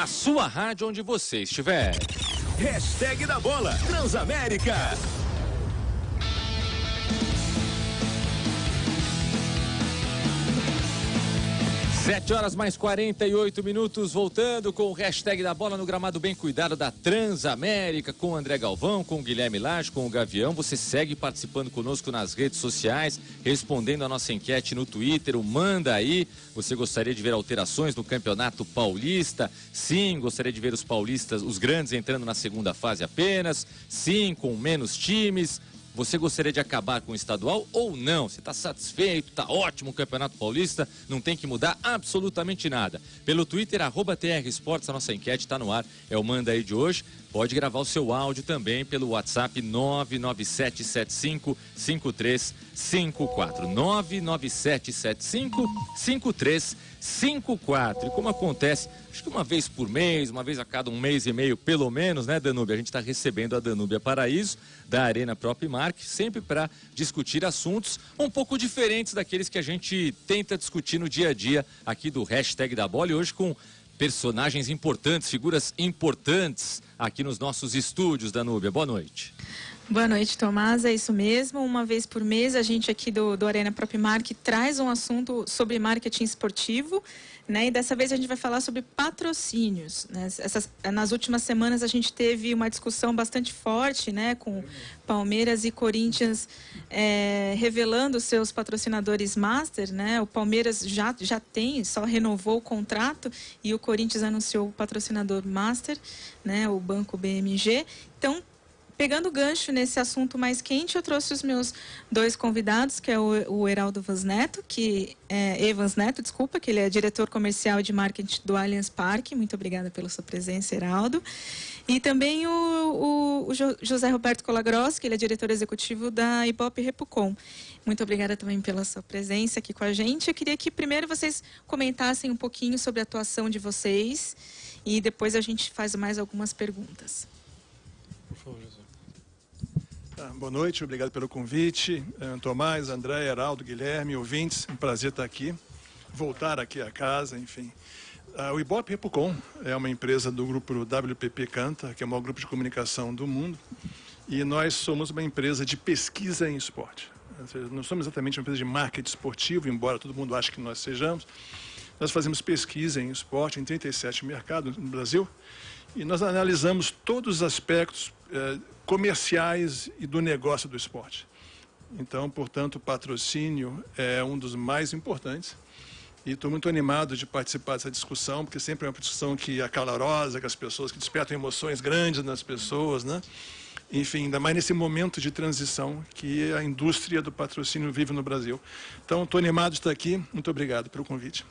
a sua rádio onde você estiver. Hashtag da bola, Transamérica. Sete horas mais 48 minutos, voltando com o hashtag da bola no gramado bem cuidado da Transamérica, com o André Galvão, com o Guilherme Lage, com o Gavião. Você segue participando conosco nas redes sociais, respondendo a nossa enquete no Twitter, o Manda Aí. Você gostaria de ver alterações no Campeonato Paulista? Sim, gostaria de ver os paulistas, os grandes, entrando na segunda fase apenas? Sim, com menos times. Você gostaria de acabar com o estadual ou não? Você está satisfeito? Está ótimo o Campeonato Paulista? Não tem que mudar absolutamente nada. Pelo Twitter, @TR Esportes, a nossa enquete está no ar. É o Manda Aí de hoje. Pode gravar o seu áudio também pelo WhatsApp 997755354. 997755354. E como acontece, acho que uma vez por mês, uma vez a cada um mês e meio, pelo menos, né, Danúbia? A gente está recebendo a Danúbia Paraíso, da Arena Propimark, sempre para discutir assuntos um pouco diferentes daqueles que a gente tenta discutir no dia a dia aqui do hashtag da bola. E hoje com personagens importantes, figuras importantes aqui nos nossos estúdios, Danúbia. Boa noite. Boa noite, Tomás. É isso mesmo. Uma vez por mês, a gente aqui do Arena Propimark traz um assunto sobre marketing esportivo, né? E dessa vez a gente vai falar sobre patrocínios, né? Nas últimas semanas a gente teve uma discussão bastante forte, né? Com Palmeiras e Corinthians revelando seus patrocinadores master, né? O Palmeiras já tem, só renovou o contrato, e o Corinthians anunciou o patrocinador master, né? O Banco BMG. Então, pegando o gancho nesse assunto mais quente, eu trouxe os meus dois convidados, que é o Heraldo Evans Neto, que ele é diretor comercial de marketing do Allianz Parque. Muito obrigada pela sua presença, Heraldo. E também o José Roberto Colagrossi, que ele é diretor executivo da Ibope Repucom. Muito obrigada também pela sua presença aqui com a gente. Eu queria que primeiro vocês comentassem um pouquinho sobre a atuação de vocês e depois a gente faz mais algumas perguntas. Por favor, José. Boa noite, obrigado pelo convite. Tomás, André, Heraldo, Guilherme, ouvintes, um prazer estar aqui, voltar aqui à casa, enfim. O Ibope Repucom é uma empresa do grupo WPP Canta, que é o maior grupo de comunicação do mundo, e nós somos uma empresa de pesquisa em esporte. Ou seja, não somos exatamente uma empresa de marketing esportivo, embora todo mundo ache que nós sejamos. Nós fazemos pesquisa em esporte em 37 mercados no Brasil, e nós analisamos todos os aspectos comerciais e do negócio do esporte. Então, portanto, o patrocínio é um dos mais importantes. E estou muito animado de participar dessa discussão, porque sempre é uma discussão que é calorosa, que as pessoas, que despertam emoções grandes nas pessoas, né? Enfim, ainda mais nesse momento de transição que a indústria do patrocínio vive no Brasil. Então, estou animado de estar aqui. Muito obrigado pelo convite.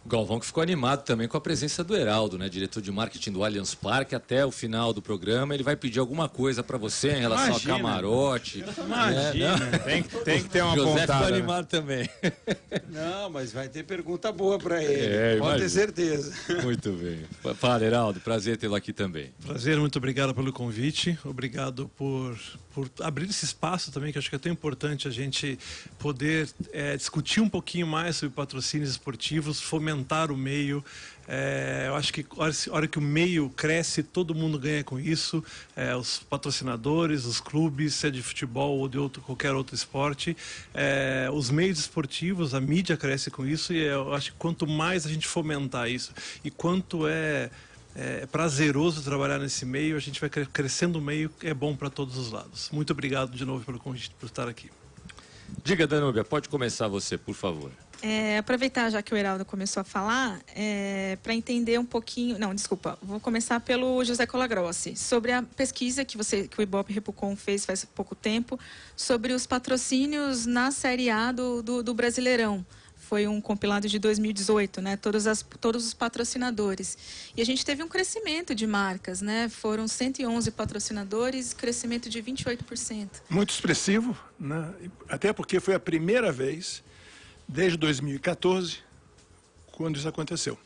O Galvão que ficou animado também com a presença do Heraldo, né? Diretor de marketing do Allianz Parque. Até o final do programa ele vai pedir alguma coisa para você em relação ao camarote. Imagina, né? tem que ter uma José pontada. ficou animado também. Não, mas vai ter pergunta boa para ele, pode ter certeza. Muito bem. Fala, Heraldo, prazer tê-lo aqui também. Prazer, muito obrigado pelo convite, obrigado por abrir esse espaço também, que eu acho que é tão importante a gente poder discutir um pouquinho mais sobre patrocínios esportivos, fomentar o meio. Eu acho que a hora que o meio cresce, todo mundo ganha com isso, os patrocinadores, os clubes, seja de futebol ou de qualquer outro esporte, os meios esportivos, a mídia cresce com isso, e eu acho que quanto mais a gente fomentar isso e quanto é prazeroso trabalhar nesse meio, a gente vai crescendo o meio, é bom para todos os lados. Muito obrigado de novo pelo convite, por estar aqui. Diga, Danúbia, pode começar você, por favor. Aproveitar já que o Heraldo começou a falar, para entender um pouquinho... Não, desculpa, vou começar pelo José Colagrossi, sobre a pesquisa que o Ibope Repucom fez faz pouco tempo, sobre os patrocínios na Série A do Brasileirão. Foi um compilado de 2018, né? Todos os patrocinadores. E a gente teve um crescimento de marcas, né? Foram 111 patrocinadores, crescimento de 28%. Muito expressivo, né? Até porque foi a primeira vez, desde 2014, quando isso aconteceu.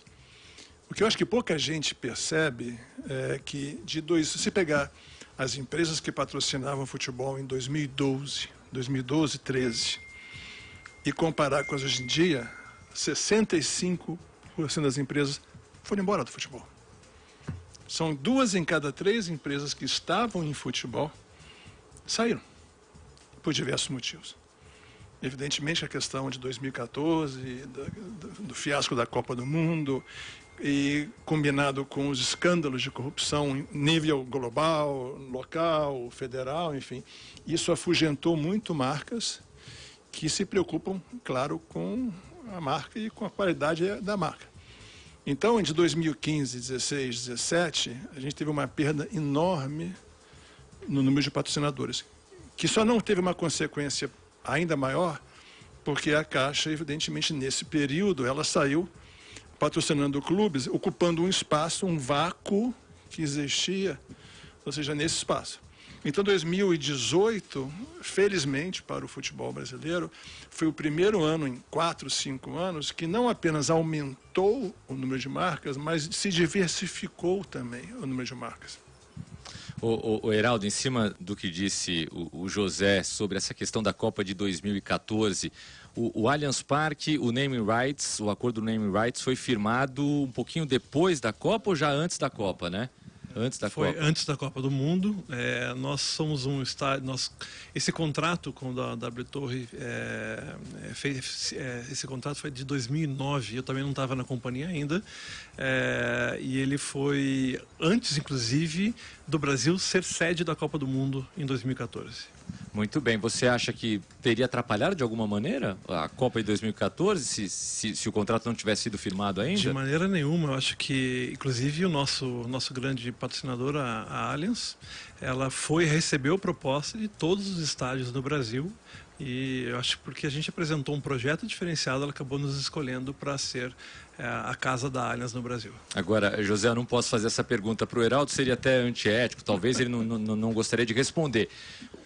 O que eu acho que pouca gente percebe é que, se você pegar as empresas que patrocinavam futebol em 2012, 13, e comparar com as hoje em dia, 65% das empresas foram embora do futebol. São 2 em cada 3 empresas que estavam em futebol saíram, por diversos motivos. Evidentemente, a questão de 2014, do fiasco da Copa do Mundo, e combinado com os escândalos de corrupção em nível global, local, federal, enfim, isso afugentou muito marcas que se preocupam, claro, com a marca e com a qualidade da marca. Então, de 2015, 16, 17, a gente teve uma perda enorme no número de patrocinadores, que só não teve uma consequência ainda maior, porque a Caixa, evidentemente, nesse período, ela saiu patrocinando clubes, ocupando um espaço, um vácuo que existia, ou seja, nesse espaço. Então, 2018, felizmente para o futebol brasileiro, foi o primeiro ano em 4, 5 anos que não apenas aumentou o número de marcas, mas se diversificou também o número de marcas. O Heraldo, em cima do que disse o José sobre essa questão da Copa de 2014, o Allianz Parque, o naming rights, o acordo do naming rights foi firmado um pouquinho depois da Copa ou já antes da Copa, né? Antes da Copa. Antes da Copa do Mundo. Nós somos um estádio. Esse contrato com a W Torre, esse contrato foi de 2009. Eu também não estava na companhia ainda. E ele foi antes, inclusive, do Brasil ser sede da Copa do Mundo em 2014. Muito bem. Você acha que teria atrapalhado de alguma maneira a Copa de 2014 se o contrato não tivesse sido firmado ainda? De maneira nenhuma. Eu acho que, inclusive, o nosso grande patrocinador, a Allianz, ela recebeu proposta de todos os estádios do Brasil. E eu acho que porque a gente apresentou um projeto diferenciado, ela acabou nos escolhendo para ser a casa da Allianz no Brasil. Agora, José, eu não posso fazer essa pergunta para o Heraldo, seria até antiético, talvez ele não gostaria de responder.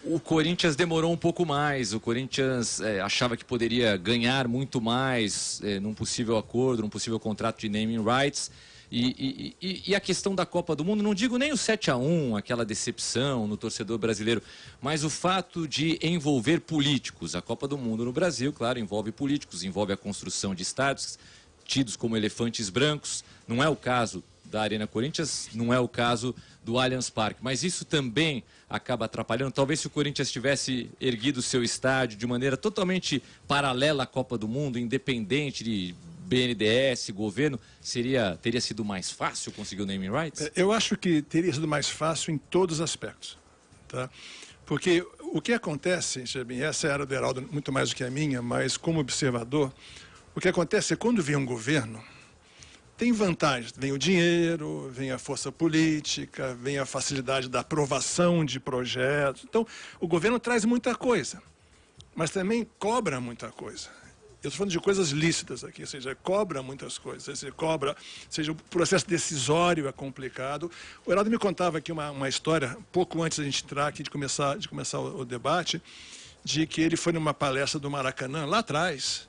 O Corinthians demorou um pouco mais, o Corinthians achava que poderia ganhar muito mais num possível acordo, num possível contrato de naming rights. E a questão da Copa do Mundo, não digo nem o 7-1, aquela decepção no torcedor brasileiro, mas o fato de envolver políticos. A Copa do Mundo no Brasil, claro, envolve políticos, envolve a construção de estádios tidos como elefantes brancos. Não é o caso da Arena Corinthians, não é o caso do Allianz Parque, mas isso também acaba atrapalhando. Talvez se o Corinthians tivesse erguido o seu estádio de maneira totalmente paralela à Copa do Mundo, independente de BNDES, governo, teria sido mais fácil conseguir o naming rights? Eu acho que teria sido mais fácil em todos os aspectos, tá? Porque o que acontece, essa era do Heraldo muito mais do que a minha, mas como observador, o que acontece é quando vem um governo, tem vantagens, vem o dinheiro, vem a força política, vem a facilidade da aprovação de projetos. Então, o governo traz muita coisa, mas também cobra muita coisa. Eu estou falando de coisas lícitas aqui, ou seja, cobra muitas coisas, seja, o processo decisório é complicado. O Heraldo me contava aqui uma história, pouco antes da gente entrar aqui, de começar o debate, de que ele foi numa palestra do Maracanã, lá atrás,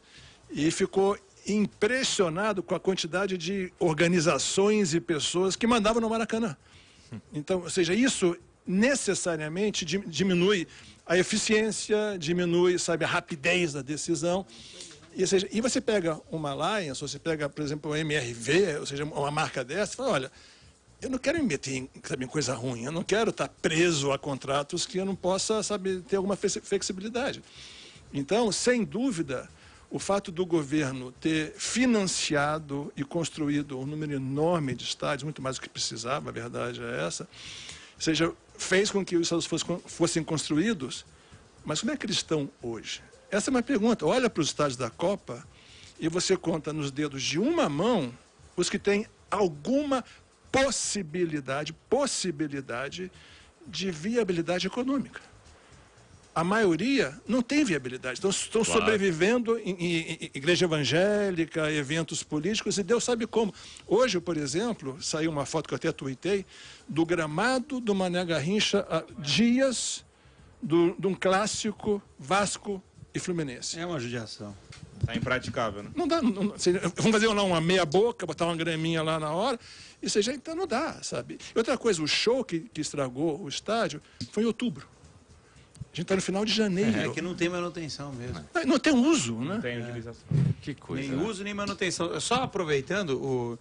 e ficou impressionado com a quantidade de organizações e pessoas que mandavam no Maracanã. Então, ou seja, isso necessariamente diminui a eficiência, diminui, a rapidez da decisão. E você pega uma Allianz, ou você pega, por exemplo, o MRV, ou seja, uma marca dessa, e fala, olha, eu não quero me meter em coisa ruim, eu não quero estar preso a contratos que eu não possa, ter alguma flexibilidade. Então, sem dúvida, o fato do governo ter financiado e construído um número enorme de estádios, muito mais do que precisava, a verdade é essa, ou seja, fez com que os estádios fossem construídos, mas como é que eles estão hoje? Essa é uma pergunta. Olha para os estádios da Copa e você conta nos dedos de uma mão os que têm alguma possibilidade de viabilidade econômica. A maioria não tem viabilidade. Então, estão sobrevivendo em igreja evangélica, eventos políticos, e Deus sabe como. Hoje, por exemplo, saiu uma foto que eu até tuitei, do gramado do Mané Garrincha, a dias de um clássico Vasco e Fluminense. É uma judiação. Está impraticável, né? Não dá. Vamos fazer lá uma meia boca, botar uma graminha lá na hora, e seja, então não dá, sabe? E outra coisa, o show que estragou o estádio foi em outubro. A gente está no final de janeiro. É que não tem manutenção mesmo. Não tem uso, né? Não tem utilização. Que coisa. Nem uso, nem manutenção. Só aproveitando,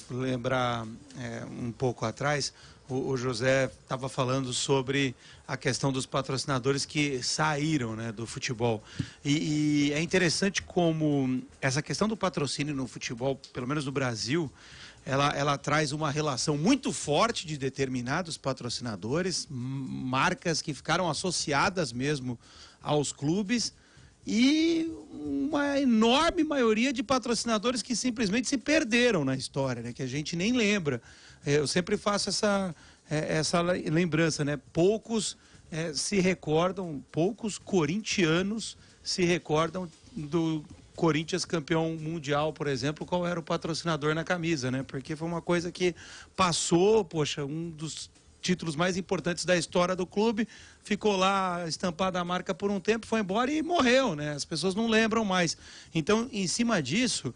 lembrar um pouco atrás, o José estava falando sobre a questão dos patrocinadores que saíram, né, do futebol. E é interessante como essa questão do patrocínio no futebol, pelo menos no Brasil, ela traz uma relação muito forte de determinados patrocinadores, marcas que ficaram associadas mesmo aos clubes e uma enorme maioria de patrocinadores que simplesmente se perderam na história, né, que a gente nem lembra. Eu sempre faço essa lembrança, né? Poucos se recordam, poucos corintianos se recordam do Corinthians campeão mundial, por exemplo, qual era o patrocinador na camisa, né? Porque foi uma coisa que passou, poxa, um dos títulos mais importantes da história do clube, ficou lá estampada a marca por um tempo, foi embora e morreu, né? As pessoas não lembram mais. Então, em cima disso,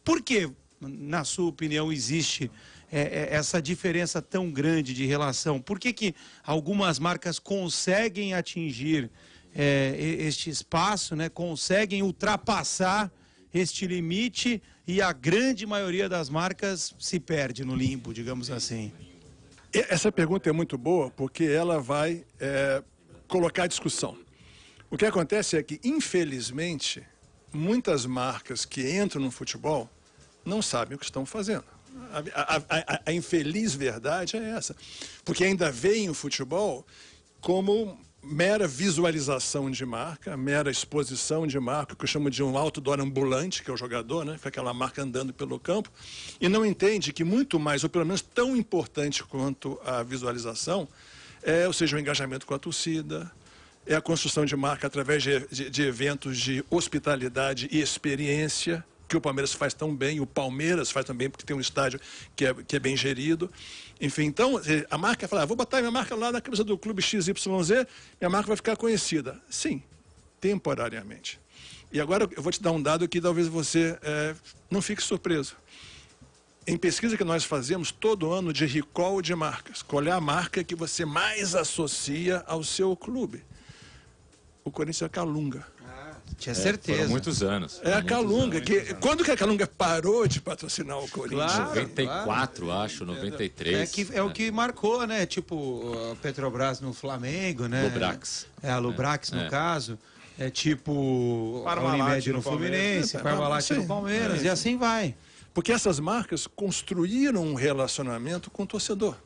por que, na sua opinião, existe essa diferença tão grande de relação? Por que algumas marcas conseguem atingir este espaço, né? Conseguem ultrapassar este limite e a grande maioria das marcas se perde no limbo, digamos assim? Essa pergunta é muito boa porque ela vai colocar a discussão. O que acontece é que, infelizmente, muitas marcas que entram no futebol não sabem o que estão fazendo. A infeliz verdade é essa. Porque ainda veem o futebol como mera visualização de marca, mera exposição de marca, que eu chamo de um outdoor ambulante, que é o jogador, né? Com aquela marca andando pelo campo, e não entende que muito mais, ou pelo menos tão importante quanto a visualização, ou seja, o engajamento com a torcida, é a construção de marca através de eventos de hospitalidade e experiência, que o Palmeiras faz tão bem, o Palmeiras faz também, porque tem um estádio que é bem gerido. Enfim, então, a marca fala, vou botar minha marca lá na camisa do clube XYZ, minha marca vai ficar conhecida. Sim, temporariamente. E agora eu vou te dar um dado que talvez você não fique surpreso. Em pesquisa que nós fazemos todo ano de recall de marcas, qual é a marca que você mais associa ao seu clube? O Corinthians é a Calunga. Tinha certeza. Foram muitos anos. É a Calunga. Quando que a Calunga parou de patrocinar o Corinthians? Claro, 94, acho, 93. É o que marcou, né? Tipo, a Petrobras no Flamengo, né? Lubrax. A Lubrax, no caso. É tipo a Unimed no Fluminense, Parmalat no Palmeiras, e assim vai. Porque essas marcas construíram um relacionamento com o torcedor.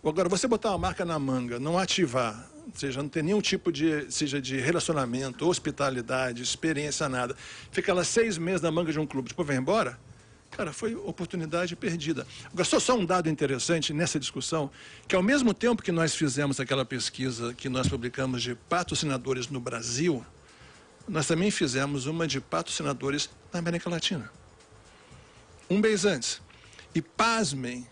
Agora, você botar uma marca na manga, não ativar, ou seja, não ter nenhum tipo de relacionamento, hospitalidade, experiência, nada. Fica lá 6 meses na manga de um clube, depois vai embora. Cara, foi oportunidade perdida. Agora, só um dado interessante nessa discussão, que ao mesmo tempo que nós fizemos aquela pesquisa que nós publicamos de patrocinadores no Brasil, nós também fizemos uma de patrocinadores na América Latina. Um mês antes. E pasmem,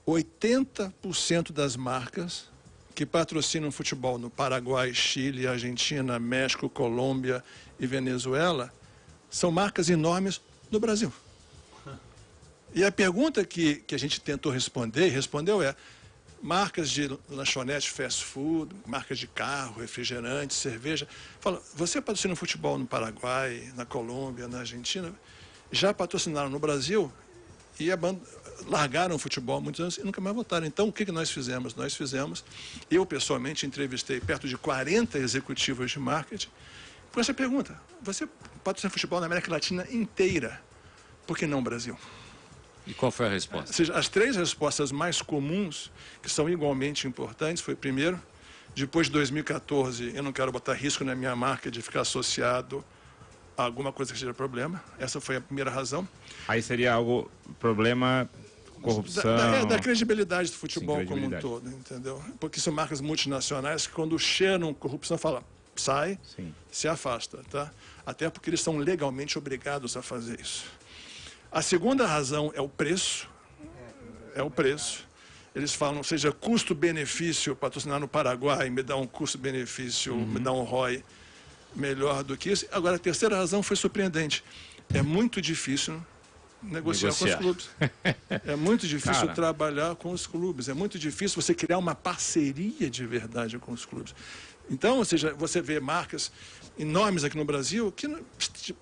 80% das marcas que patrocinam futebol no Paraguai, Chile, Argentina, México, Colômbia e Venezuela são marcas enormes no Brasil. E a pergunta que a gente tentou responder, e respondeu marcas de lanchonete, fast food, marcas de carro, refrigerante, cerveja. Fala, você patrocina futebol no Paraguai, na Colômbia, na Argentina? Já patrocinaram no Brasil e largaram o futebol há muitos anos e nunca mais voltaram. Então, o que nós fizemos? Eu pessoalmente entrevistei perto de 40 executivos de marketing com essa pergunta. Você patrocina futebol na América Latina inteira, por que não Brasil? E qual foi a resposta? Ou seja, as 3 respostas mais comuns, que são igualmente importantes, foi primeiro, depois de 2014, eu não quero botar risco na minha marca de ficar associado a alguma coisa que seja problema. Essa foi a primeira razão. Aí seria algo, problema, corrupção... Da credibilidade do futebol como um todo, entendeu? Porque são marcas multinacionais que quando cheiram corrupção, falam, sai, se afasta, tá? Até porque eles são legalmente obrigados a fazer isso. A segunda razão é o preço. Eles falam, ou seja, custo-benefício, patrocinar no Paraguai me dá um custo-benefício, me dá um ROI melhor do que isso. Agora, a terceira razão foi surpreendente. É muito difícil negociar com os clubes. É muito difícil trabalhar com os clubes. É muito difícil você criar uma parceria de verdade com os clubes. Então, ou seja, você vê marcas enormes aqui no Brasil que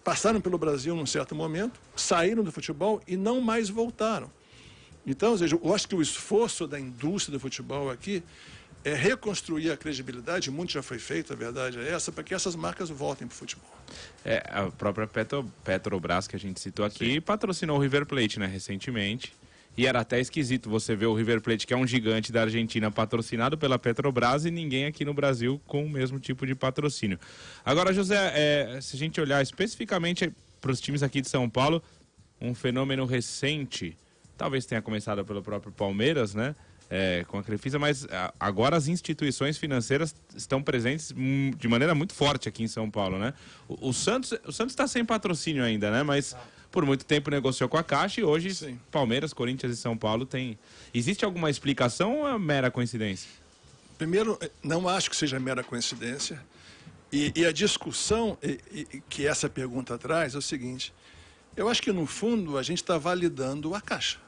passaram pelo Brasil num certo momento, saíram do futebol e não mais voltaram. Então, ou seja, eu acho que o esforço da indústria do futebol aqui é reconstruir a credibilidade, muito já foi feito, a verdade é essa, para que essas marcas voltem para o futebol. A própria Petrobras, que a gente citou aqui, patrocinou o River Plate, né, recentemente. E era até esquisito você ver o River Plate, que é um gigante da Argentina, patrocinado pela Petrobras, e ninguém aqui no Brasil com o mesmo tipo de patrocínio. Agora, José, se a gente olhar especificamente para os times aqui de São Paulo, um fenômeno recente, talvez tenha começado pelo próprio Palmeiras, né? Com a Crefisa, mas agora as instituições financeiras estão presentes de maneira muito forte aqui em São Paulo, né? O Santos está sem patrocínio ainda, né? Mas por muito tempo negociou com a Caixa e hoje sim, Palmeiras, Corinthians e São Paulo tem... Existe alguma explicação ou é mera coincidência? Primeiro, não acho que seja mera coincidência. E a discussão que essa pergunta traz é o seguinte: eu acho que no fundo a gente está validando a Caixa.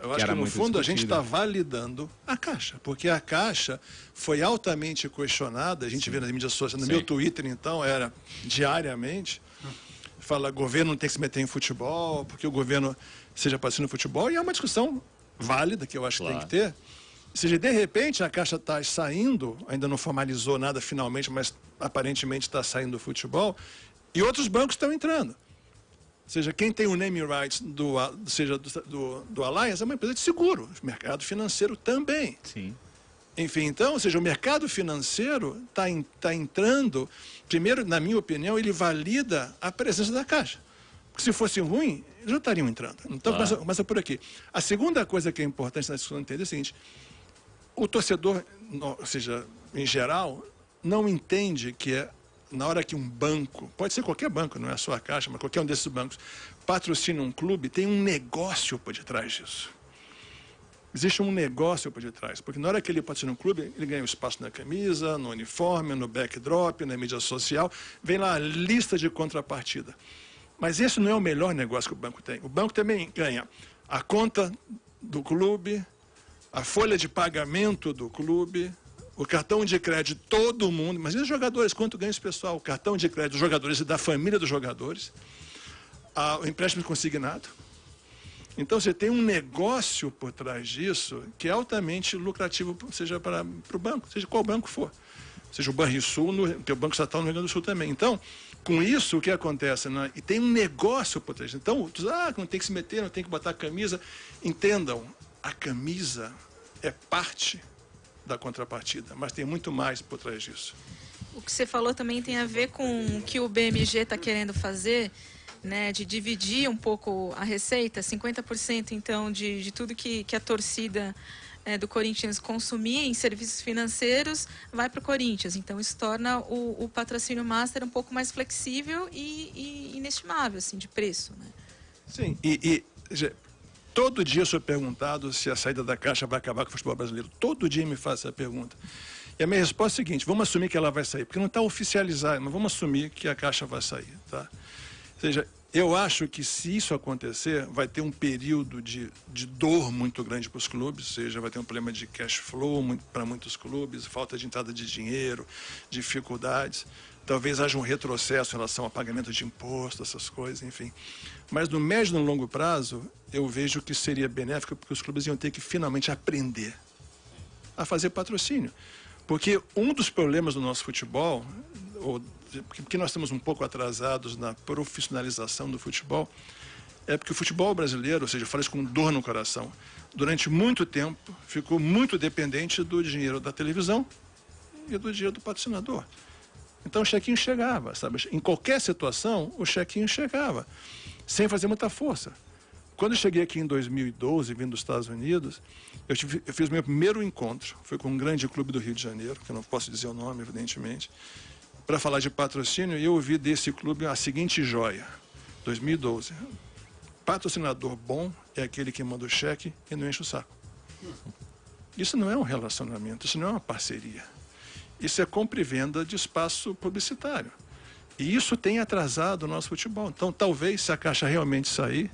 Eu acho que no fundo a gente está validando a Caixa, porque a Caixa foi altamente questionada, a gente vê nas mídias sociais, no meu Twitter então era diariamente, fala governo não tem que se meter em futebol, porque o governo seja patrocínio no futebol, e é uma discussão válida que eu acho que tem que ter. Ou seja, de repente a Caixa está saindo, ainda não formalizou nada finalmente, mas aparentemente está saindo do futebol, e outros bancos estão entrando. Ou seja, quem tem o name rights do Allianz é uma empresa de seguro, o mercado financeiro também. Sim. Enfim, então, ou seja, o mercado financeiro está entrando, primeiro, na minha opinião, ele valida a presença da Caixa. Porque se fosse ruim, eles já estariam entrando. Então, começa por aqui. A segunda coisa que é importante na discussão entender é o seguinte: o torcedor, ou seja, em geral, não entende que na hora que um banco, pode ser qualquer banco, não é só a Caixa, mas qualquer um desses bancos, patrocina um clube, tem um negócio por detrás disso. Existe um negócio por detrás, porque na hora que ele patrocina um clube, ele ganha um espaço na camisa, no uniforme, no backdrop, na mídia social, vem lá a lista de contrapartida. Mas esse não é o melhor negócio que o banco tem. O banco também ganha a conta do clube, a folha de pagamento do clube, o cartão de crédito de todo mundo, mas e os jogadores, quanto ganha esse pessoal? O cartão de crédito dos jogadores e da família dos jogadores, o empréstimo consignado. Então você tem um negócio por trás disso que é altamente lucrativo, seja para o banco, seja qual banco for. Seja o Banrisul, que é o Banco Estatal no Rio Grande do Sul também. Então, com isso, o que acontece? Né? E tem um negócio por trás. Então, não tem que se meter, não tem que botar a camisa. Entendam, a camisa é parte da contrapartida, mas tem muito mais por trás disso. O que você falou também tem a ver com o que o BMG está querendo fazer, né, de dividir um pouco a receita, 50% então de tudo que a torcida do Corinthians consumir em serviços financeiros vai para o Corinthians. Então isso torna o patrocínio master um pouco mais flexível e inestimável assim, de preço. Né? Sim, todo dia eu sou perguntado se a saída da Caixa vai acabar com o futebol brasileiro. Todo dia me faz essa pergunta. E a minha resposta é a seguinte: vamos assumir que ela vai sair, porque não está oficializado, mas vamos assumir que a Caixa vai sair. Tá? Ou seja, eu acho que se isso acontecer, vai ter um período de dor muito grande para os clubes, ou seja, vai ter um problema de cash flow para muitos clubes, falta de entrada de dinheiro, dificuldades. Talvez haja um retrocesso em relação ao pagamento de imposto, essas coisas, enfim. Mas no médio e no longo prazo, eu vejo que seria benéfico, porque os clubes iam ter que finalmente aprender a fazer patrocínio. Porque um dos problemas do nosso futebol, porque nós estamos um pouco atrasados na profissionalização do futebol, é porque o futebol brasileiro, ou seja, eu falo isso com dor no coração, durante muito tempo ficou muito dependente do dinheiro da televisão e do dinheiro do patrocinador. Então o chequinho chegava, sabe? Em qualquer situação, o chequinho chegava, sem fazer muita força. Quando eu cheguei aqui em 2012, vindo dos Estados Unidos, eu fiz o meu primeiro encontro, foi com um grande clube do Rio de Janeiro, que eu não posso dizer o nome, evidentemente, para falar de patrocínio, e eu ouvi desse clube a seguinte joia, 2012. Patrocinador bom é aquele que manda o cheque e não enche o saco. Isso não é um relacionamento, isso não é uma parceria. Isso é compra e venda de espaço publicitário. E isso tem atrasado o nosso futebol. Então, talvez, se a Caixa realmente sair,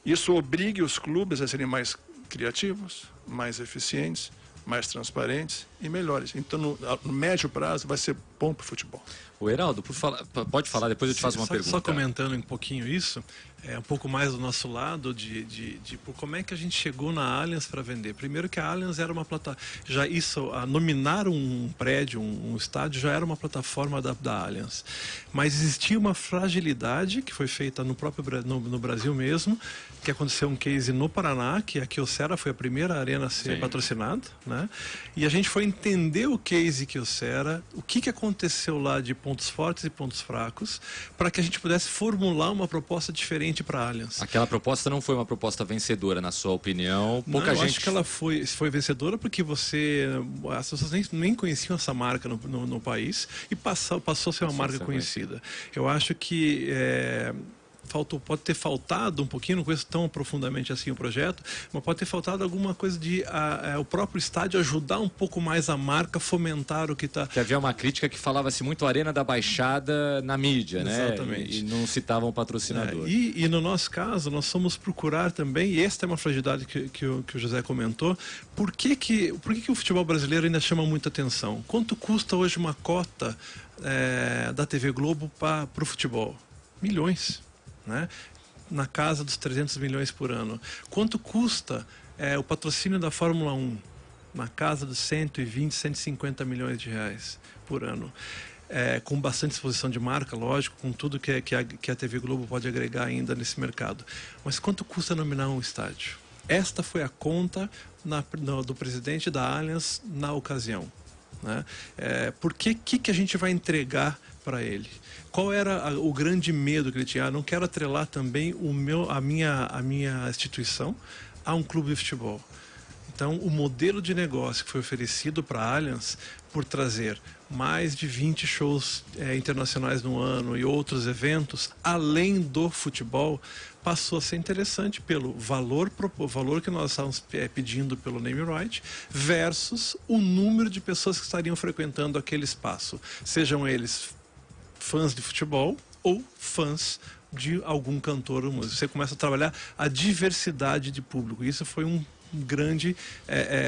isso obrigue os clubes a serem mais criativos, mais eficientes, mais transparentes e melhores. Então, no médio prazo, vai ser bom para o futebol. O Heraldo, pode falar, depois eu te faço uma pergunta. Só comentando um pouquinho isso, um pouco mais do nosso lado por como é que a gente chegou na Allianz para vender. Primeiro que a Allianz era uma plataforma, nominar um prédio, um estádio, já era uma plataforma da Allianz. Mas existia uma fragilidade que foi feita no próprio no Brasil mesmo, que aconteceu um case no Paraná, que a Kyocera foi a primeira arena a ser patrocinada, né? E a gente foi entender o case Kyocera, o que aconteceu lá de pontos fortes e pontos fracos, para que a gente pudesse formular uma proposta diferente para a Allianz. Aquela proposta não foi uma proposta vencedora, na sua opinião? Eu acho que ela foi vencedora porque as pessoas nem conheciam essa marca no país e passou a ser uma marca conhecida. Eu acho que pode ter faltado um pouquinho, não conheço tão profundamente assim o projeto, mas pode ter faltado alguma coisa de o próprio estádio ajudar um pouco mais a marca, fomentar o que está... Que havia uma crítica que falava-se muito Arena da Baixada na mídia, né? Exatamente. E não citavam o patrocinador. E no nosso caso, nós fomos procurar também, e esta é uma fragilidade que o José comentou, por que o futebol brasileiro ainda chama muita atenção? Quanto custa hoje uma cota da TV Globo para o futebol? Milhões. Né? Na casa dos 300 milhões por ano. Quanto custa o patrocínio da Fórmula 1? Na casa dos 120, 150 milhões de reais por ano. Com bastante exposição de marca, lógico, com tudo que a TV Globo pode agregar ainda nesse mercado. Mas quanto custa nominar um estádio? Esta foi a conta do presidente da Allianz na ocasião. Né? Por que a gente vai entregar para ele? Qual era o grande medo que ele tinha? Não quero atrelar também a minha instituição a um clube de futebol. Então, o modelo de negócio que foi oferecido para a Allianz, por trazer mais de 20 shows internacionais no ano e outros eventos, além do futebol, passou a ser interessante pelo valor que nós estávamos pedindo pelo name right versus o número de pessoas que estariam frequentando aquele espaço, sejam eles fãs de futebol ou fãs de algum cantor ou músico. Você começa a trabalhar a diversidade de público. Isso foi um grande,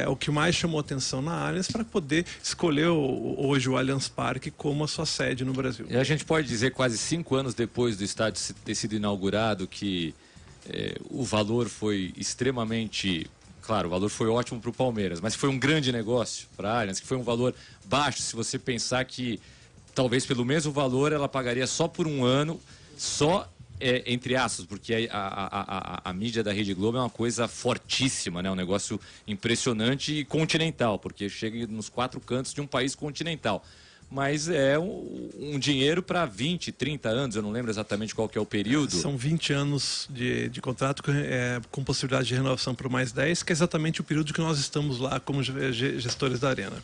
o que mais chamou atenção na Allianz para poder escolher hoje o Allianz Parque como a sua sede no Brasil. E a gente pode dizer, quase 5 anos depois do estádio ter sido inaugurado, que o valor foi extremamente... Claro, o valor foi ótimo para o Palmeiras, mas foi um grande negócio para a Allianz, que foi um valor baixo, se você pensar que talvez pelo mesmo valor ela pagaria só por um ano, entre aspas, porque a mídia da Rede Globo é uma coisa fortíssima, né? Um negócio impressionante e continental, porque chega nos 4 cantos de um país continental. Mas é um dinheiro para 20, 30 anos, eu não lembro exatamente qual que é o período. São 20 anos de contrato com possibilidade de renovação por mais 10, que é exatamente o período que nós estamos lá como gestores da Arena.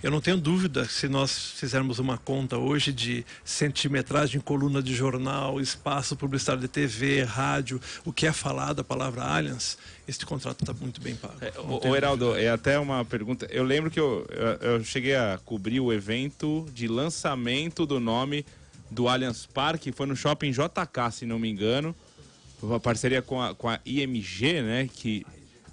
Eu não tenho dúvida que se nós fizermos uma conta hoje de centimetragem, coluna de jornal, espaço publicitário de TV, rádio, o que é falado a palavra Allianz, este contrato está muito bem pago. O Heraldo, é até uma pergunta. Eu lembro que eu cheguei a cobrir o evento de lançamento do nome do Allianz Parque, foi no Shopping JK, se não me engano, uma parceria com a IMG, né?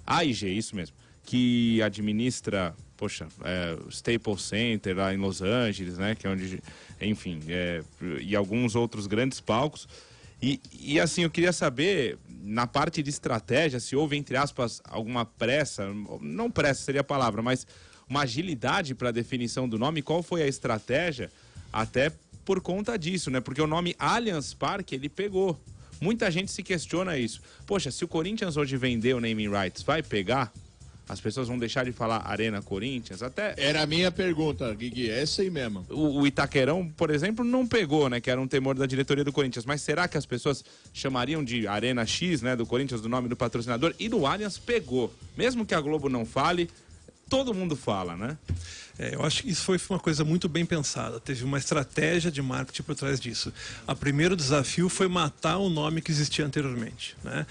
AIG, isso mesmo, que administra... o Staples Center lá em Los Angeles, né? Que é onde, enfim, e alguns outros grandes palcos. E assim, eu queria saber, na parte de estratégia, se houve, entre aspas, alguma pressa, não pressa seria a palavra, mas uma agilidade para a definição do nome. Qual foi a estratégia? Até por conta disso, né? Porque o nome Allianz Parque, ele pegou. Muita gente se questiona isso. Poxa, se o Corinthians hoje vender o naming rights, vai pegar? As pessoas vão deixar de falar Arena Corinthians? Até... Era a minha pergunta, Guigui, é essa aí mesmo. O Itaquerão, por exemplo, não pegou, né? Que era um temor da diretoria do Corinthians. Mas será que as pessoas chamariam de Arena X, né? Do Corinthians, do nome do patrocinador? E do Allianz pegou. Mesmo que a Globo não fale, todo mundo fala, né? Eu acho que isso foi uma coisa muito bem pensada. Teve uma estratégia de marketing por trás disso. O primeiro desafio foi matar o nome que existia anteriormente, né?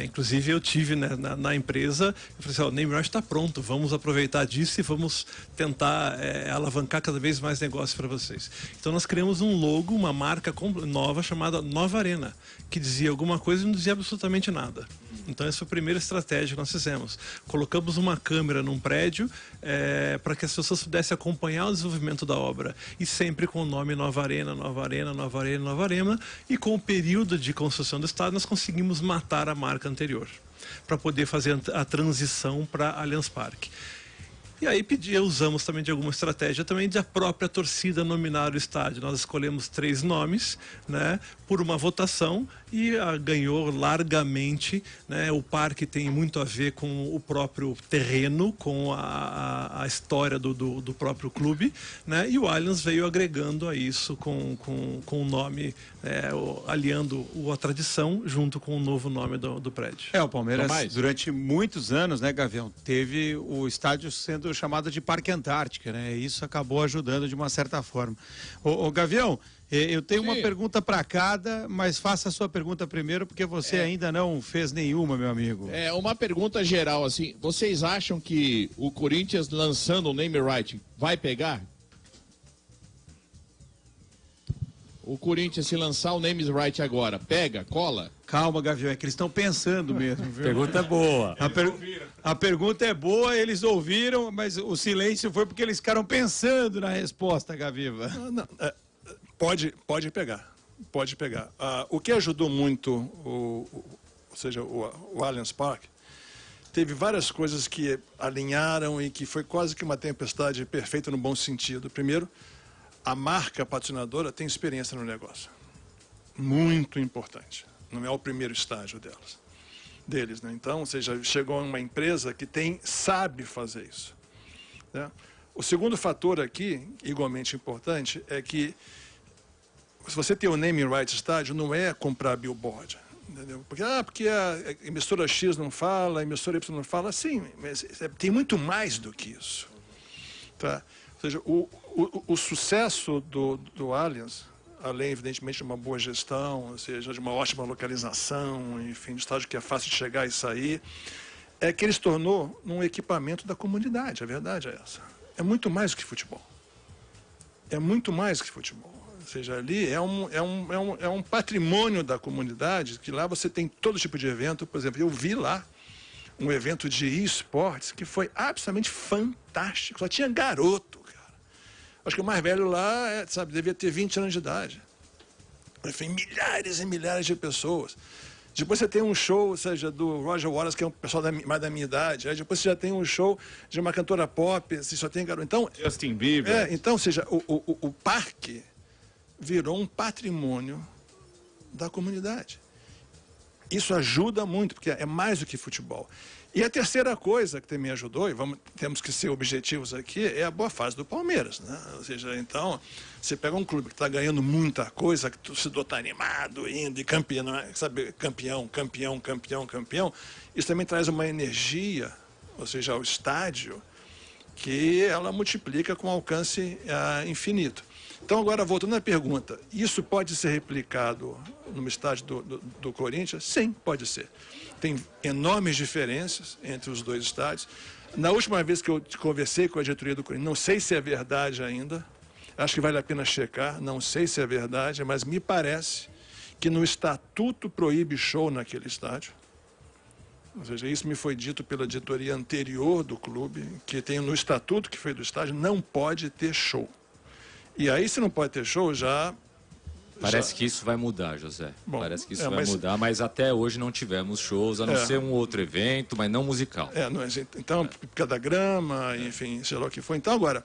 Inclusive eu tive, né, na empresa, eu falei assim, o name right está pronto, vamos aproveitar disso e vamos tentar alavancar cada vez mais negócios para vocês. Então nós criamos um logo, uma marca nova chamada Nova Arena, que dizia alguma coisa e não dizia absolutamente nada. Então essa foi a primeira estratégia que nós fizemos. Colocamos uma câmera num prédio para que as pessoas pudessem acompanhar o desenvolvimento da obra. E sempre com o nome Nova Arena, Nova Arena, Nova Arena, Nova Arena. E com o período de construção do estádio, nós conseguimos matar a marca anterior, para poder fazer a transição para Allianz Parque. E aí usamos também de alguma estratégia também de a própria torcida nominar o estádio. Nós escolhemos 3 nomes, né, por uma votação e ganhou largamente, né? O parque tem muito a ver com o próprio terreno, com a história do próprio clube, né? E o Allianz veio agregando a isso com o nome, aliando a tradição junto com o novo nome do prédio. O Palmeiras durante muitos anos, né, Gavião, teve o estádio sendo chamado de Parque Antártica, né? E isso acabou ajudando de uma certa forma. Ô Gavião, eu tenho uma pergunta para cada, mas faça a sua pergunta primeiro, porque você ainda não fez nenhuma, meu amigo. Uma pergunta geral, assim, vocês acham que o Corinthians lançando o name right vai pegar? O Corinthians, se lançar o name right agora, pega, cola? Calma, Gavião, é que eles estão pensando mesmo, viu? Pergunta boa. A pergunta é boa, eles ouviram, mas o silêncio foi porque eles ficaram pensando na resposta, Gaviva. Pode pegar. O que ajudou muito, o Allianz Parque, teve várias coisas que alinharam e que foi quase que uma tempestade perfeita no bom sentido. Primeiro, a marca patrocinadora tem experiência no negócio. Muito importante. Não é o primeiro estágio deles, né? Então, chegou uma empresa que sabe fazer isso, né? O segundo fator aqui, igualmente importante, é que se você tem o naming right estádio, não é comprar billboard, entendeu? Porque a emissora X não fala, a emissora Y não fala. Sim, mas tem muito mais do que isso, tá? Ou seja, o sucesso do Allianz, além, evidentemente, de uma boa gestão, ou seja, de uma ótima localização, enfim, de estádio que é fácil de chegar e sair, é que ele se tornou um equipamento da comunidade. A verdade é essa. É muito mais do que futebol. É muito mais do que futebol. Ou seja, ali é um patrimônio da comunidade, que lá você tem todo tipo de evento. Por exemplo, eu vi lá um evento de esportes que foi absolutamente fantástico. Só tinha garoto, cara. Acho que o mais velho lá, devia ter 20 anos de idade. Enfim, milhares e milhares de pessoas. Depois você tem um show, ou seja, do Roger Waters, que é um pessoal mais da minha idade. Aí depois você já tem um show de uma cantora pop, você só tem garoto. Então, Justin Bieber. Então, ou seja, o parque virou um patrimônio da comunidade. Isso ajuda muito, porque é mais do que futebol. E a terceira coisa que também ajudou, e temos que ser objetivos aqui, é a boa fase do Palmeiras, né? Ou seja, então, você pega um clube que está ganhando muita coisa, que o torcedor está animado, indo, e campeão, sabe, campeão, isso também traz uma energia, ou seja, ao estádio, que ela multiplica com alcance infinito. Então, agora, voltando à pergunta, isso pode ser replicado no estádio do Corinthians? Sim, pode ser. Tem enormes diferenças entre os dois estádios. Na última vez que eu conversei com a diretoria do Corinthians, não sei se é verdade ainda, acho que vale a pena checar, não sei se é verdade, mas me parece que no estatuto proíbe show naquele estádio. Ou seja, isso me foi dito pela diretoria anterior do clube, que tem no estatuto que foi do estádio, não pode ter show. E aí, se não pode ter show, Parece que isso vai mudar, José. Parece que isso vai mudar, mas até hoje não tivemos shows, a não ser um outro evento, mas não musical. Então, cada grama, enfim, sei lá o que foi. Então, agora,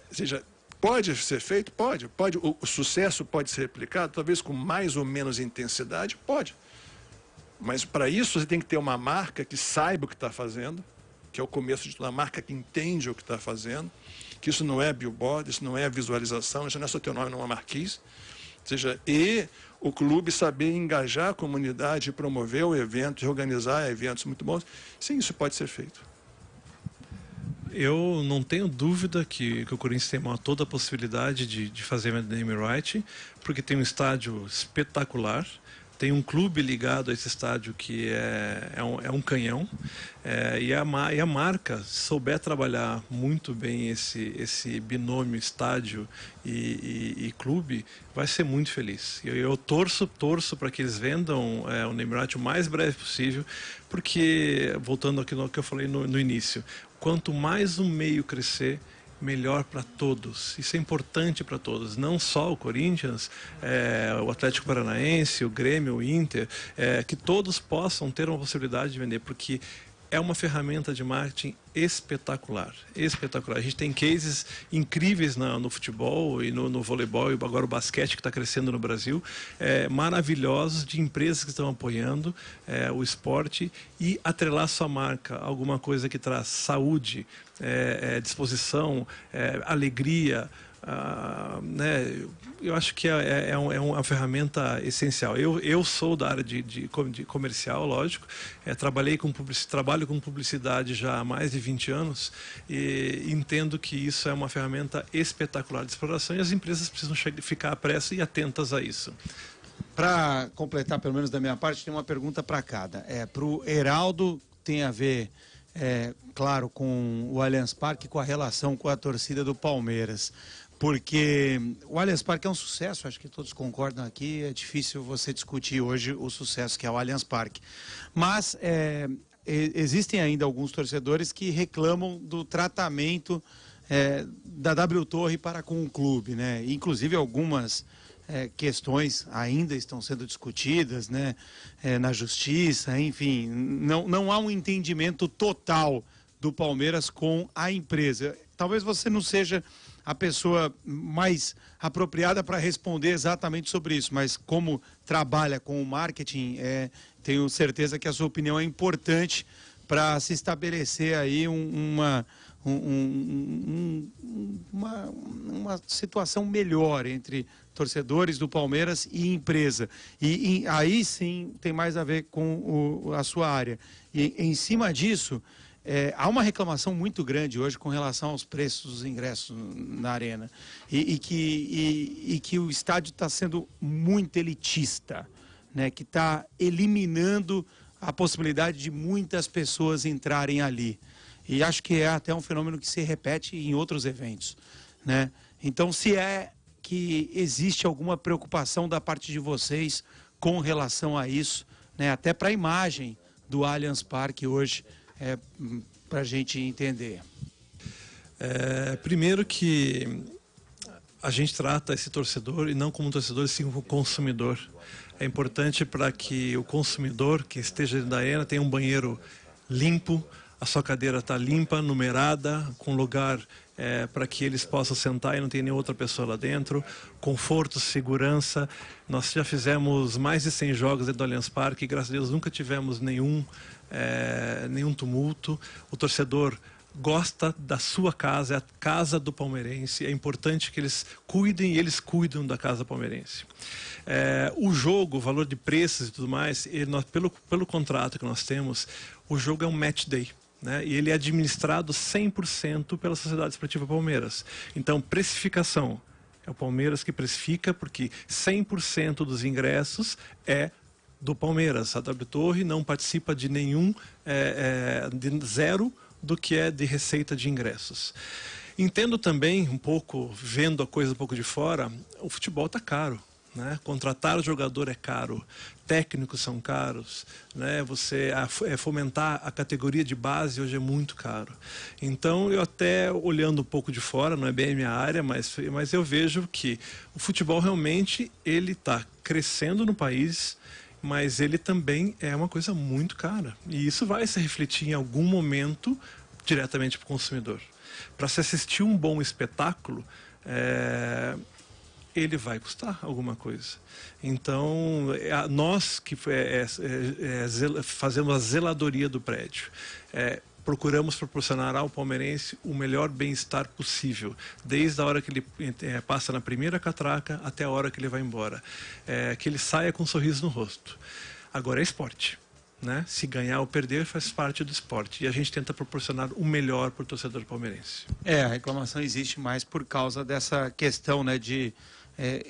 ou seja, pode ser feito? Pode. O sucesso pode ser replicado, talvez com mais ou menos intensidade? Pode. Mas, para isso, você tem que ter uma marca que saiba o que está fazendo, que é o começo de tudo, uma marca que entende o que está fazendo, que isso não é billboard, isso não é visualização, isso não é só ter o nome numa marquise. Ou seja, e o clube saber engajar a comunidade, promover o evento, e organizar eventos muito bons. Sim, isso pode ser feito. Eu não tenho dúvida que o Corinthians tem toda a possibilidade de fazer name right, porque tem um estádio espetacular, tem um clube ligado a esse estádio que é um canhão, e a marca, se souber trabalhar muito bem esse binômio estádio e clube, vai ser muito feliz. Eu torço para que eles vendam o name right o mais breve possível, porque, voltando aqui no que eu falei no início, quanto mais o meio crescer, melhor para todos. Isso é importante para todos, não só o Corinthians, o Atlético Paranaense, o Grêmio, o Inter, que todos possam ter uma possibilidade de vender, porque é uma ferramenta de marketing espetacular, espetacular. A gente tem cases incríveis no futebol e no voleibol, e agora o basquete que está crescendo no Brasil, maravilhosos, de empresas que estão apoiando o esporte, e atrelar sua marca, alguma coisa que traz saúde, disposição, alegria, né? Eu acho que é uma ferramenta essencial. Eu sou da área de comercial, lógico, trabalho com publicidade já há mais de 20 anos, e entendo que isso é uma ferramenta espetacular de exploração, e as empresas precisam ficar apressas e atentas a isso. Para completar, pelo menos da minha parte, tem uma pergunta para cada. Para o Heraldo, tem a ver, claro, com o Allianz Parque, com a relação com a torcida do Palmeiras. Porque o Allianz Parque é um sucesso, acho que todos concordam aqui, é difícil você discutir hoje o sucesso que é o Allianz Parque. Mas existem ainda alguns torcedores que reclamam do tratamento da W Torre para com o clube, né? Inclusive algumas questões ainda estão sendo discutidas, né? Na justiça, enfim, não há um entendimento total do Palmeiras com a empresa. Talvez você não seja a pessoa mais apropriada para responder exatamente sobre isso, mas como trabalha com o marketing, tenho certeza que a sua opinião é importante para se estabelecer aí uma situação melhor entre torcedores do Palmeiras e empresa. E aí sim tem mais a ver com a sua área. E em cima disso, há uma reclamação muito grande hoje com relação aos preços dos ingressos na arena, e que o estádio está sendo muito elitista, né? Que está eliminando a possibilidade de muitas pessoas entrarem ali. E acho que é até um fenômeno que se repete em outros eventos, né? Então, se é que existe alguma preocupação da parte de vocês com relação a isso, né? Até para a imagem do Allianz Parque hoje, para a gente entender. Primeiro que a gente trata esse torcedor, e não como torcedor, sim como consumidor. É importante para que o consumidor que esteja dentro da arena tenha um banheiro limpo, a sua cadeira está limpa, numerada, com lugar para que eles possam sentar e não tenha nenhuma outra pessoa lá dentro, conforto, segurança. Nós já fizemos mais de 100 jogos dentro do Allianz Parque, e graças a Deus nunca tivemos nenhum tumulto. O torcedor gosta da sua casa, é a casa do palmeirense, é importante que eles cuidem, e eles cuidam da casa palmeirense. O jogo, o valor de preços e tudo mais, pelo contrato que nós temos, o jogo é um match day, né? E ele é administrado 100% pela Sociedade Esportiva Palmeiras. Então, precificação, é o Palmeiras que precifica, porque 100% dos ingressos é do Palmeiras. A W Torre não participa de nenhum, de zero do que é de receita de ingressos. Entendo também um pouco, vendo a coisa um pouco de fora, o futebol está caro, né? Contratar o jogador é caro, técnicos são caros, né? Fomentar a categoria de base hoje é muito caro. Então, eu até olhando um pouco de fora, não é bem a minha área, mas eu vejo que o futebol realmente ele está crescendo no país, mas ele também é uma coisa muito cara. E isso vai se refletir em algum momento diretamente para o consumidor. Para se assistir um bom espetáculo, ele vai custar alguma coisa. Então, nós que fazemos a zeladoria do prédio, procuramos proporcionar ao palmeirense o melhor bem-estar possível, desde a hora que ele passa na primeira catraca até a hora que ele vai embora. Que ele saia com um sorriso no rosto. Agora é esporte. né? Se ganhar ou perder faz parte do esporte. E a gente tenta proporcionar o melhor para o torcedor palmeirense. A reclamação existe mais por causa dessa questão, né, de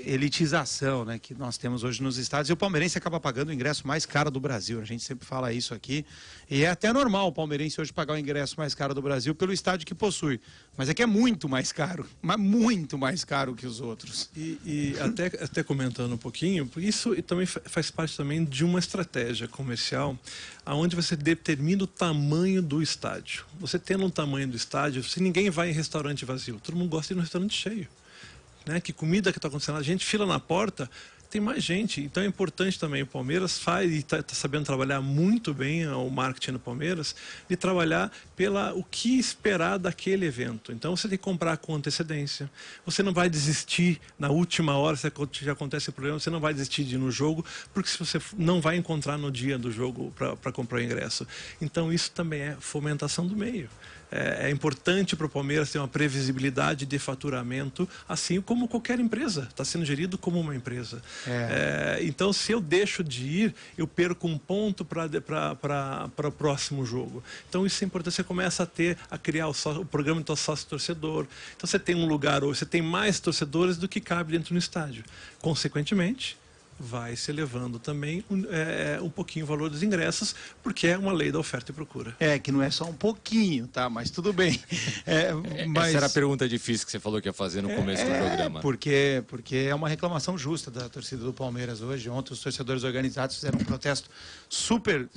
elitização, né, que nós temos hoje nos estádios. E o palmeirense acaba pagando o ingresso mais caro do Brasil. A gente sempre fala isso aqui. E é até normal o palmeirense hoje pagar o ingresso mais caro do Brasil pelo estádio que possui. Mas é que é muito mais caro. Mas muito mais caro que os outros. E até comentando um pouquinho, isso também faz parte também de uma estratégia comercial onde você determina o tamanho do estádio. Você tendo um tamanho do estádio, se ninguém vai em restaurante vazio, todo mundo gosta de ir no restaurante cheio. Né? Que comida que está acontecendo, a gente fila na porta, tem mais gente, então é importante também, o Palmeiras faz e está sabendo trabalhar muito bem o marketing do Palmeiras, de trabalhar o que esperar daquele evento. Então você tem que comprar com antecedência, você não vai desistir na última hora, se já acontece o problema, você não vai desistir de ir no jogo, porque se você não vai encontrar no dia do jogo para comprar o ingresso. Então isso também é fomentação do meio. É importante para o Palmeiras ter uma previsibilidade de faturamento, assim como qualquer empresa. Está sendo gerido como uma empresa. Então, se eu deixo de ir, eu perco um ponto para o próximo jogo. Então, isso é importante. Você começa a criar o programa do sócio-torcedor. Então, você tem um lugar hoje, você tem mais torcedores do que cabe dentro do estádio. Consequentemente, vai se elevando também um pouquinho o valor dos ingressos, porque é uma lei da oferta e procura. Que não é só um pouquinho, tá? Mas tudo bem. Essa era a pergunta difícil que você falou que ia fazer no começo do programa. Porque é uma reclamação justa da torcida do Palmeiras hoje. Ontem os torcedores organizados fizeram um protesto super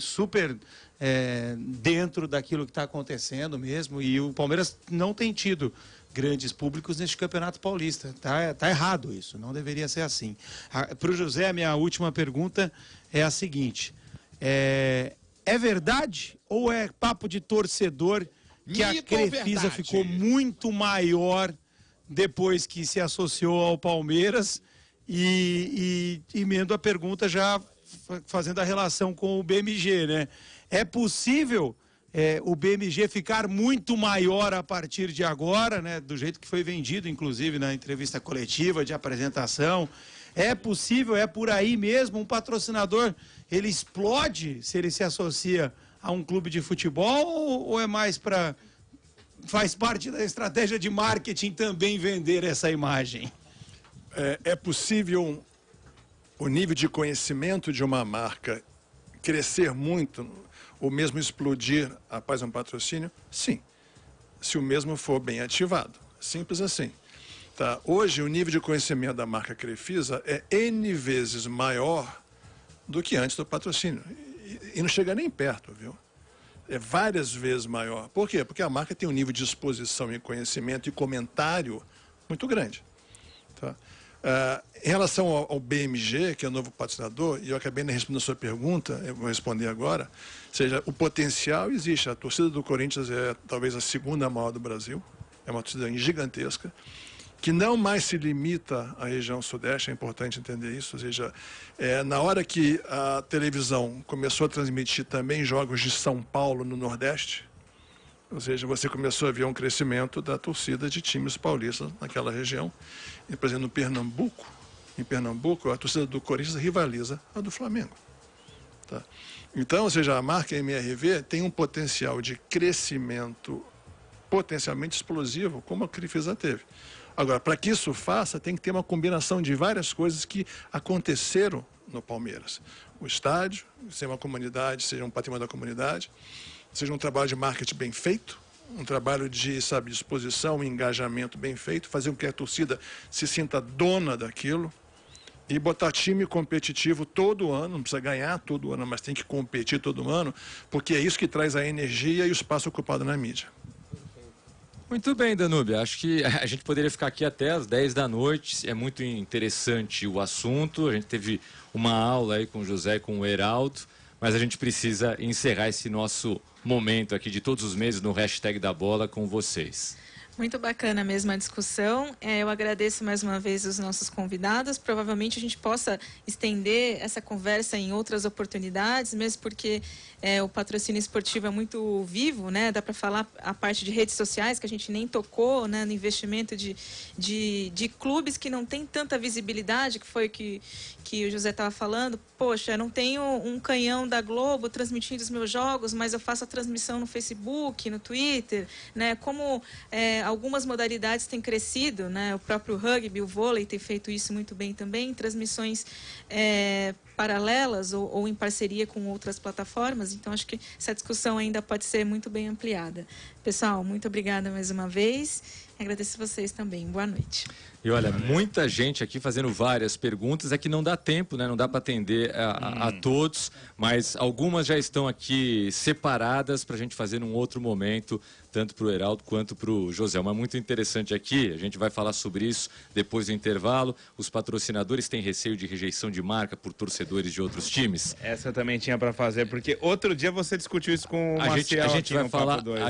dentro daquilo que está acontecendo mesmo, e o Palmeiras não tem tido grandes públicos neste Campeonato Paulista. Tá errado isso, não deveria ser assim. Para o José, a minha última pergunta é a seguinte: é verdade ou é papo de torcedor que a Crefisa ficou muito maior depois que se associou ao Palmeiras? E emendo a pergunta já fazendo a relação com o BMG, né? É possível o BMG ficar muito maior a partir de agora, né, do jeito que foi vendido, inclusive na entrevista coletiva de apresentação? É possível, é por aí mesmo? Um patrocinador, ele explode se ele se associa a um clube de futebol, ou é mais faz parte da estratégia de marketing também vender essa imagem? É possível o nível de conhecimento de uma marca crescer muito, ou mesmo explodir após um patrocínio? Sim, se o mesmo for bem ativado. Simples assim. Tá? Hoje, o nível de conhecimento da marca Crefisa é N vezes maior do que antes do patrocínio. E não chega nem perto, viu? É várias vezes maior. Por quê? Porque a marca tem um nível de exposição e conhecimento e comentário muito grande. Tá? Em relação ao BMG, que é o novo patrocinador, e eu acabei de responder a sua pergunta, eu vou responder agora, ou seja, o potencial existe. A torcida do Corinthians é talvez a segunda maior do Brasil, é uma torcida gigantesca, que não mais se limita à região sudeste, é importante entender isso, ou seja, na hora que a televisão começou a transmitir também jogos de São Paulo no Nordeste, ou seja, você começou a ver um crescimento da torcida de times paulistas naquela região. E, por exemplo, em Pernambuco, a torcida do Corinthians rivaliza a do Flamengo. Tá? Então, ou seja, a marca MRV tem um potencial de crescimento potencialmente explosivo, como a Crefisa teve. Agora, para que isso faça, tem que ter uma combinação de várias coisas que aconteceram no Palmeiras. O estádio, ser uma comunidade, seja um patrimônio da comunidade, seja um trabalho de marketing bem feito, um trabalho de exposição e engajamento bem feito, fazer com que a torcida se sinta dona daquilo e botar time competitivo todo ano, não precisa ganhar todo ano, mas tem que competir todo ano, porque é isso que traz a energia e o espaço ocupado na mídia. Muito bem, Danúbio. Acho que a gente poderia ficar aqui até às 10 da noite. É muito interessante o assunto. A gente teve uma aula aí com o José e com o Heraldo, mas a gente precisa encerrar esse nosso momento aqui de todos os meses no Hashtag da Bola com vocês. Muito bacana mesmo a discussão. Eu agradeço mais uma vez os nossos convidados. Provavelmente a gente possa estender essa conversa em outras oportunidades, mesmo porque o patrocínio esportivo é muito vivo, né? Dá para falar a parte de redes sociais, que a gente nem tocou, né? No investimento de clubes que não tem tanta visibilidade, que foi o que o José estava falando. poxa, eu não tenho um canhão da Globo transmitindo os meus jogos, mas eu faço a transmissão no Facebook, no Twitter, né? Como algumas modalidades têm crescido, né? O próprio rugby, o vôlei tem feito isso muito bem também, transmissões paralelas ou em parceria com outras plataformas. Então, acho que essa discussão ainda pode ser muito bem ampliada. Pessoal, muito obrigada mais uma vez. Agradeço vocês também. Boa noite. E olha, muita gente aqui fazendo várias perguntas. É que não dá tempo, né? Não dá para atender a todos, mas algumas já estão aqui separadas para a gente fazer num outro momento, tanto para o Heraldo quanto para o José. Mas muito interessante aqui, a gente vai falar sobre isso depois do intervalo. Os patrocinadores têm receio de rejeição de marca por torcedores de outros times? Essa eu também tinha para fazer, porque outro dia você discutiu isso com o Maciel. A gente vai falar, dois,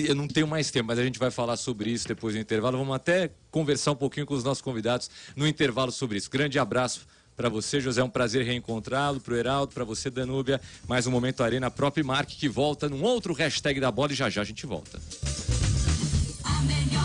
eu não tenho mais tempo, mas a gente vai falar sobre isso depois do intervalo. Vamos até conversar um pouquinho com os nossos convidados no intervalo sobre isso. Grande abraço para você, José, é um prazer reencontrá-lo, para o Heraldo, para você, Danúbia. Mais um Momento Arena, Propmark, que volta num outro hashtag da bola e já já a gente volta. A melhor